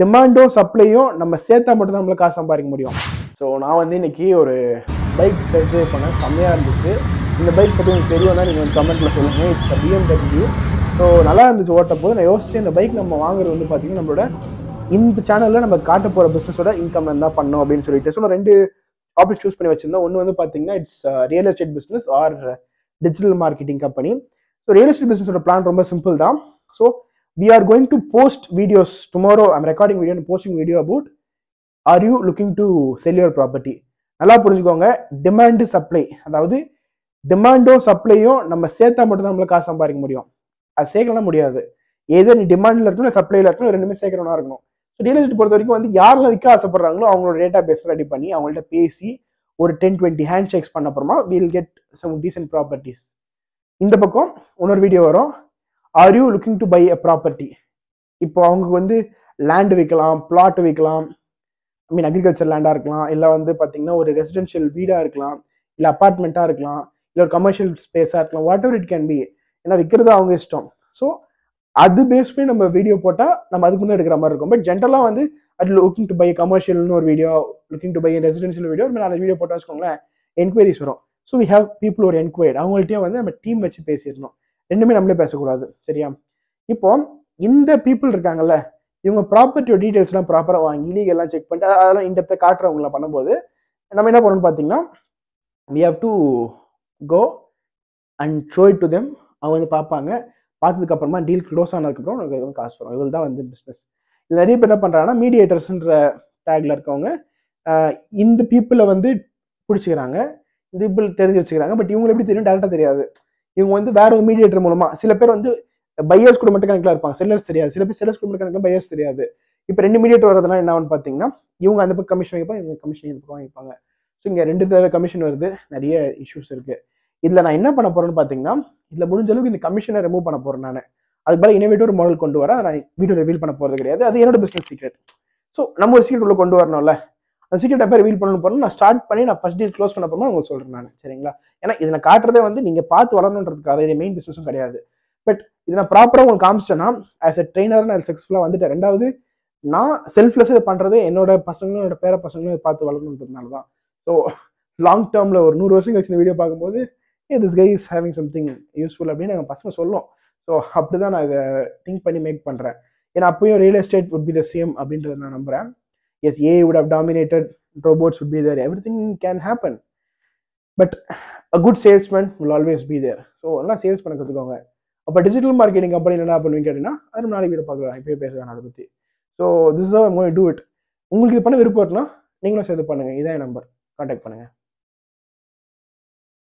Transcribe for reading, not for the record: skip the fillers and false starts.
டிமாண்டும் சப்ளையும் நம்ம சேர்த்தா மட்டும் தான் நம்மளுக்கு காசு சம்பாதிக்க முடியும். ஸோ நான் வந்து இன்னைக்கு ஒரு பைக் டெஸ்ட் ட்ரைவ் பண்ணேன், செம்மையாக இருந்துச்சு. இந்த பைக் பற்றி உங்களுக்கு தெரியும்னா நீங்கள் வந்து கமெண்ட்டில் சொல்லுங்கள். It's BMW. ஸோ நல்லா இருந்துச்சு ஓட்ட போது. நான் யோசிச்சு இந்த பைக் நம்ம வாங்குறது வந்து பார்த்தீங்கன்னா நம்மளோட இந்த சேனலில் நம்ம காட்ட போகிற பிஸ்னஸோட இன்கம் தான் பண்ணோம் அப்படின்னு சொல்லிட்டு. ஸோ நான் 2 ஆப்ஷன் சூஸ் பண்ணி வச்சிருந்தேன். ஒன்று வந்து பார்த்தீங்கன்னா it's real estate business or digital marketing company. So real estate பிஸ்னஸோட பிளான் ரொம்ப சிம்பிள் தான். So we are going to post videos tomorrow. I'm recording video and posting video about are you looking to sell your property. நல்லா புரிஞ்சுக்கோங்க, demand supply, அதாவது டிமாண்டும் சப்ளையும் நம்ம சேர்த்தா மட்டும் தான் நம்மளுக்கு காசு சம்பாதிக்க முடியும். அது சேர்க்கலாம் முடியாது. ஏதோ நீ டிமாண்டில் இருக்கணும் சப்ளைல இருக்கணும், ரெண்டுமே சேர்க்கறவனா இருக்கணும். ஸோ ரியல் எஸ்டேட் பொறுத்த வரைக்கும் வந்து யாரெல்லாம் விற்க ஆசைப்படுறாங்களோ அவங்களோட டேட்டா பேஸ் ரெடி பண்ணி அவங்கள்ட்ட பேசி ஒரு 10-20 ஹேண்ட் ஷேக்ஸ் பண்ண அப்புறமா will get some decent properties. இந்த பக்கம் இன்னொரு வீடியோ வரும், are you looking to buy a property. இப்போ அவங்க வந்து லேண்டு விற்கலாம், பிளாட் விற்கலாம், ஐ மீன் அக்ரிகல்ச்சர் லேண்டாக இருக்கலாம், இல்லை வந்து பார்த்தீங்கன்னா ஒரு ரெசிடென்ஷியல் வீடாக இருக்கலாம், இல்லை அப்பார்ட்மெண்ட்டாக இருக்கலாம், இல்லை ஒரு கமர்ஷியல் ஸ்பேஸாக இருக்கலாம், what ever it can be. ஏன்னா விற்கிறது அவங்க இஷ்டம். ஸோ அது பேஸ் பண்ணி நம்ம வீடியோ போட்டால் நம்ம அதுக்கு முன்னே எடுக்கிற மாதிரி இருக்கும். பட் ஜென்ரலாக வந்து அது லுக்கிங் டு பை கமர்ஷியல்னு ஒரு video, looking to buy residential video, நான் வீடியோ போட்டால் வச்சுக்கோங்களேன் என்கொயரிஸ் வரும். ஸோ வி ஹேவ் பீப்புள் ஒரு என்கொயர்ட், அவங்கள்ட்டையும் வந்து நம்ம டீம் வச்சு பேசிடணும். ரெண்டுமே நம்மளே பேசக்கூடாது, சரியா? இப்போ இந்த பீப்புள் இருக்காங்கல்ல, இவங்க ப்ராப்பர்ட்டியோட டீடைல்ஸ்லாம் ப்ராப்பராக வாங்கி லீகெல்லாம் செக் பண்ணிட்டு அதெல்லாம் இன்டெப்த்தாக காட்டுறவங்கள பண்ணும்போது நம்ம என்ன பண்ணணும்னு பார்த்தீங்கன்னா we have to go and show it to them. அவங்க வந்து பார்ப்பாங்க, பார்த்ததுக்கு அப்புறமா டீல் க்ளோஸ் ஆனதுக்கப்புறம் உங்களுக்கு வந்து காசு வரும். இதில் தான் வந்து பிஸ்னஸ். இது நிறைய பேர் என்ன பண்ணுறாங்கன்னா மீடியேட்டர்ஸ்ன்ற டேக்ல இருக்கவங்க இந்த பீப்புளை வந்து பிடிச்சிக்கிறாங்க, இந்த பீப்புள் தெரிஞ்சு வச்சுக்கிறாங்க. பட் இவங்க எப்படி தெரியும், டேரெக்டாக தெரியாது. இவங்க வந்து வேற ஒரு மீடியேட்டர் மூலமா, சில பேர் வந்து பையர்ஸ் கூட மட்டும் கணக்கில் இருப்பாங்க, செல்லர்ஸ் தெரியாது. சில பேர் செல்லர்ஸ் கூட மட்டும் கணக்கில் பையர்ஸ் தெரியாது. இப்போ 2 மீடியேட்டர் வரதுனால என்ன ஆகுன்னு பார்த்தீங்கன்னா இவங்க அந்த பக்கம் கமிஷன் வாங்கிப்பாங்க, இவங்க கமிஷன் இந்த பக்கம் வாங்கிப்பாங்க. ஸோ இங்கே 2 தடவை கமிஷன் வருது, நிறைய இஷ்யூஸ் இருக்கு. இதில் நான் என்ன பண்ண போறேன்னு பார்த்தீங்கன்னா இதில் முடிஞ்ச அளவுக்கு இந்த கமிஷனை ரிமூவ் பண்ண போறேன். நான் அதுக்கு பதிலாக இன்னோவேட்டிவ் ஒரு மாடல் கொண்டு வரேன். நான் வீடியோ ரிவீல் பண்ண போறது கிடையாது, அது என்னோட பிஸ்னஸ் சீக்ரெட். ஸோ நம்ம ஒரு சீக்ரெட் உள்ள கொண்டு வரணும்ல, அந்த சீக்ரெட் எப்போ ரிவீல் பண்ணணும் போறோம் நான் ஸ்டார்ட் பண்ணி நான் ஃபர்ஸ்ட் டீல் க்ளோஸ் பண்ண போறோம் உங்களுக்கு சொல்றேன் நான், சரிங்களா? ஏன்னா இதை நான் காட்டுறதே வந்து நீங்க பார்த்து வளரணுன்றதுக்காக, இது மெயின் பிசினஸும் கிடையாது. பட் இதை நான் ப்ராப்பராக உங்களுக்கு காமிச்சிட்டேன்னா ஆஸ் எ ட்ரெயினர் நான் சக்ஸஸ்ஃபுல்லாக வந்துட்டேன். ரெண்டாவது நான் செல்ஃப்லெஸ் இதை பண்றது என்னோட பசங்களும் என்னோட பேர பசங்களும் இதை பார்த்து வளரணுன்றதுனால தான். ஸோ லாங் டேர்ம்ல ஒரு 100 வருஷம் கழிச்சு இந்த வீடியோ பார்க்கும்போது this guy is having something useful அப்படின்னு எங்கள் பசங்க சொல்லும். ஸோ அப்படிதான் நான் இதை திங்க் பண்ணி மேக் பண்றேன். ஏன்னா அப்பயும் real estate would be the same அப்படின்றத நான் நம்புறேன். Yes, AI would have dominated, robots would be there, everything can happen. But a good salesman will always be there. So எல்லாம் சேல்ஸ் பண்ண கற்றுக்கோங்க. அப்போ டிஜிட்டல் மார்க்கெட்டிங் கம்பெனி என்ன பண்ணுவீங்க கேட்டீங்கன்னா அது நாளைக்கு வீடியோ பார்க்கலாம், இப்போயே பேசுவேன் அதை பற்றி. So this is how I'm going to do it. உங்களுக்கு இது பண்ண விருப்பம் இருக்குன்னா நீங்களும் சேர்த்து பண்ணுங்க. இதான் என் நம்பர், கான்டாக்ட் பண்ணுங்க.